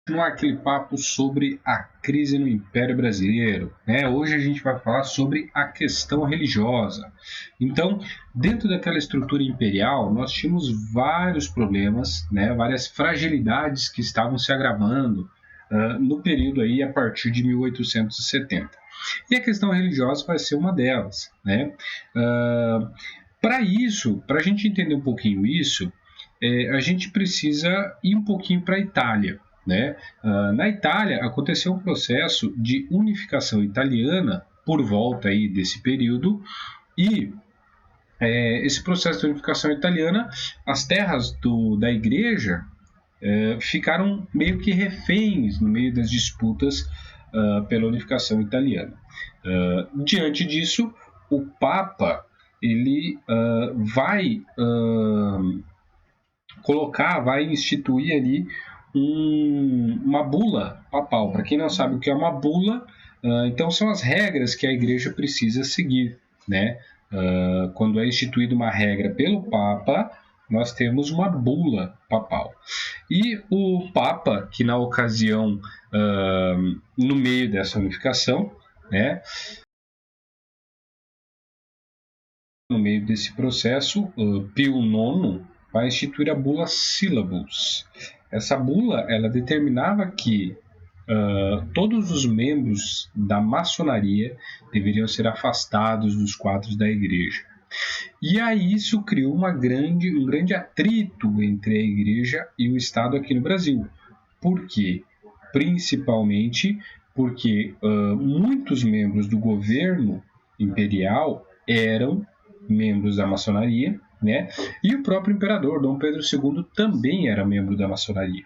Continuar aquele papo sobre a crise no Império Brasileiro, né? Hoje a gente vai falar sobre a questão religiosa. Então, dentro daquela estrutura imperial, nós tínhamos vários problemas, né? Várias fragilidades que estavam se agravando no período aí a partir de 1870. E a questão religiosa vai ser uma delas, né? Para isso, para a gente entender um pouquinho isso, a gente precisa ir um pouquinho para a Itália. Né? Na Itália aconteceu um processo de unificação italiana por volta aí desse período e esse processo de unificação italiana, as terras da igreja ficaram meio que reféns no meio das disputas pela unificação italiana. Diante disso, o Papa ele vai instituir ali uma bula papal. Para quem não sabe o que é uma bula, então são as regras que a igreja precisa seguir, né? Quando é instituída uma regra pelo Papa, nós temos uma bula papal. E o Papa, que na ocasião, no meio dessa unificação, né, no meio desse processo, Pio IX vai instituir a bula Syllabus. Essa bula ela determinava que todos os membros da maçonaria deveriam ser afastados dos quadros da igreja. E aí isso criou um grande atrito entre a igreja e o Estado aqui no Brasil. Por quê? Principalmente porque muitos membros do governo imperial eram membros da maçonaria, né? E o próprio imperador Dom Pedro II também era membro da maçonaria.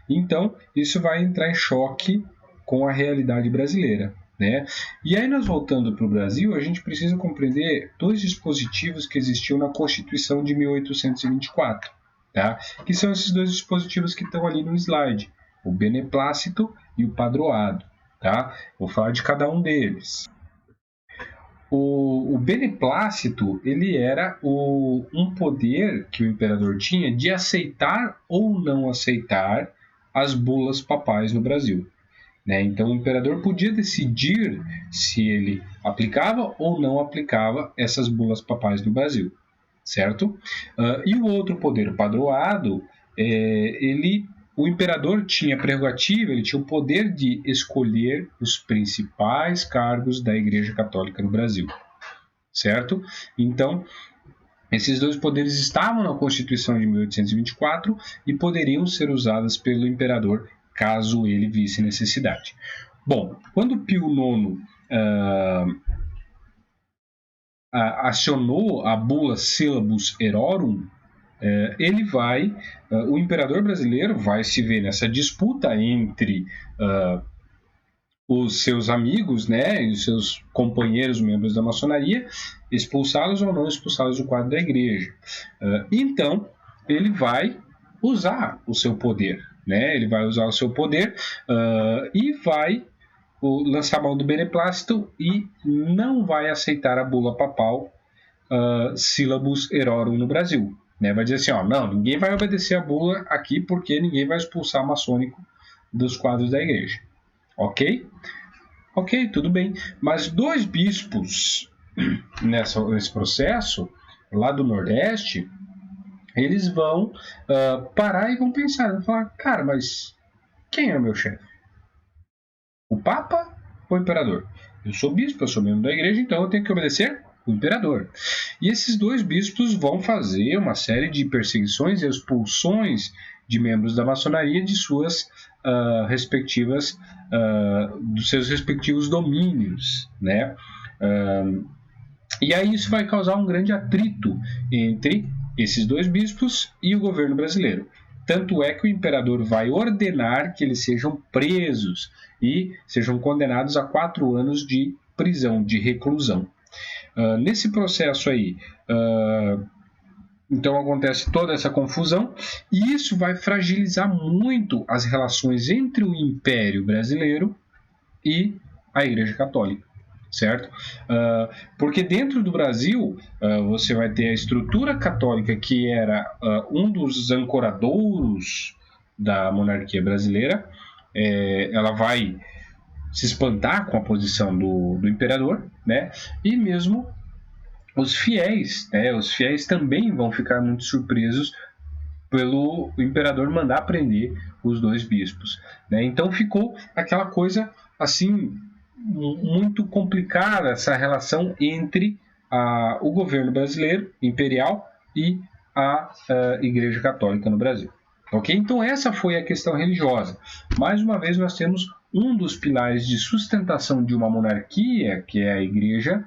Então, isso vai entrar em choque com a realidade brasileira, né? E aí, nós voltando para o Brasil, a gente precisa compreender dois dispositivos que existiam na Constituição de 1824, tá? Que são esses dois dispositivos que estão ali no slide, o beneplácito e o padroado, tá? Vou falar de cada um deles. O beneplácito ele era um poder que o imperador tinha de aceitar ou não aceitar as bulas papais no Brasil. Né? Então, o imperador podia decidir se ele aplicava ou não aplicava essas bulas papais no Brasil, certo? E o outro poder, o padroado, o imperador tinha prerrogativa, ele tinha o poder de escolher os principais cargos da Igreja Católica no Brasil, certo? Então, esses dois poderes estavam na Constituição de 1824 e poderiam ser usados pelo imperador caso ele visse necessidade. Bom, quando Pio IX acionou a bula Syllabus Erorum, o imperador brasileiro vai se ver nessa disputa entre os seus amigos, né, e os seus companheiros membros da maçonaria, expulsá-los ou não expulsá-los do quadro da igreja. Então, ele vai usar o seu poder, né? Ele vai usar o seu poder e vai lançar mão do beneplácito e não vai aceitar a bula papal Syllabus Erorum no Brasil. Né? Vai dizer assim, não, ninguém vai obedecer a bula aqui porque ninguém vai expulsar maçônico dos quadros da igreja. Ok? Ok, tudo bem. Mas dois bispos nesse processo, lá do Nordeste, eles vão parar e vão pensar, vão falar, cara, mas quem é o meu chefe? O Papa ou o Imperador? Eu sou bispo, eu sou membro da igreja, então eu tenho que obedecer o Imperador. E esses dois bispos vão fazer uma série de perseguições e expulsões de membros da maçonaria de suas respectivas, dos seus respectivos domínios, né? E aí isso vai causar um grande atrito entre esses dois bispos e o governo brasileiro. Tanto é que o imperador vai ordenar que eles sejam presos e sejam condenados a 4 anos de prisão, de reclusão. Nesse processo aí, então acontece toda essa confusão e isso vai fragilizar muito as relações entre o Império Brasileiro e a Igreja Católica. Certo? Porque dentro do Brasil você vai ter a estrutura católica que era um dos ancoradouros da monarquia brasileira, ela vai se espantar com a posição do imperador, né? E mesmo os fiéis, né? Os fiéis também vão ficar muito surpresos pelo imperador mandar prender os 2 bispos, né? Então ficou aquela coisa assim muito complicada, essa relação entre o governo brasileiro imperial e a Igreja Católica no Brasil. Ok? Então essa foi a questão religiosa. Mais uma vez nós temos um dos pilares de sustentação de uma monarquia, que é a Igreja,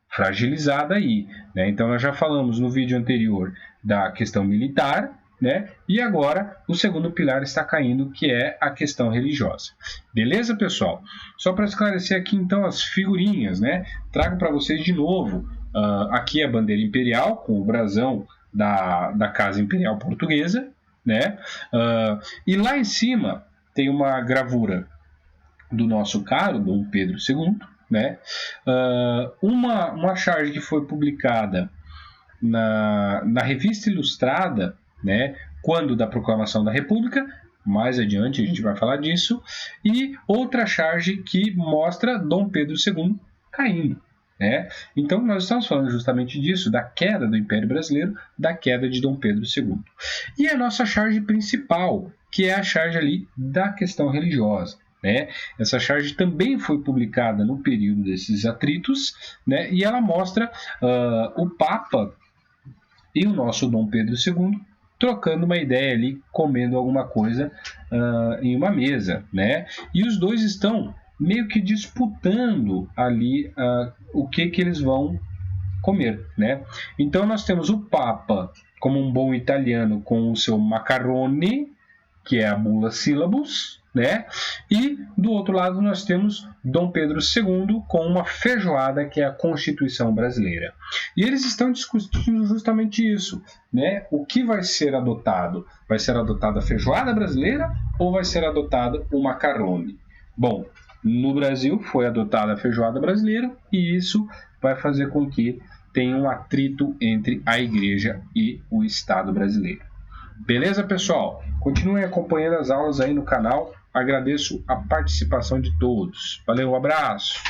fragilizada aí, né? Então nós já falamos no vídeo anterior da questão militar, né? E agora o segundo pilar está caindo, que é a questão religiosa. Beleza, pessoal? Só para esclarecer aqui então as figurinhas, né? Trago para vocês de novo aqui a bandeira imperial com o brasão da Casa Imperial Portuguesa, né? E lá em cima tem uma gravura do nosso caro Dom Pedro II, né? Uma charge que foi publicada na Revista Ilustrada, né? Quando da proclamação da República, mais adiante a gente vai falar disso, e outra charge que mostra Dom Pedro II caindo, né? Então nós estamos falando justamente disso, da queda do Império Brasileiro, da queda de Dom Pedro II. E a nossa charge principal, que é a charge ali da questão religiosa, né? Essa charge também foi publicada no período desses atritos, né? E ela mostra o Papa e o nosso Dom Pedro II trocando uma ideia ali, comendo alguma coisa em uma mesa, né? E os dois estão meio que disputando ali o que eles vão comer, né? Então nós temos o Papa como um bom italiano com o seu macarrone, que é a bula syllabus, né? E do outro lado nós temos Dom Pedro II com uma feijoada, que é a Constituição Brasileira. E eles estão discutindo justamente isso, né? O que vai ser adotado? Vai ser adotada a feijoada brasileira ou vai ser adotado o macarrone? Bom, no Brasil foi adotada a feijoada brasileira e isso vai fazer com que tenha um atrito entre a Igreja e o Estado brasileiro. Beleza, pessoal? Continuem acompanhando as aulas aí no canal. Agradeço a participação de todos. Valeu, um abraço!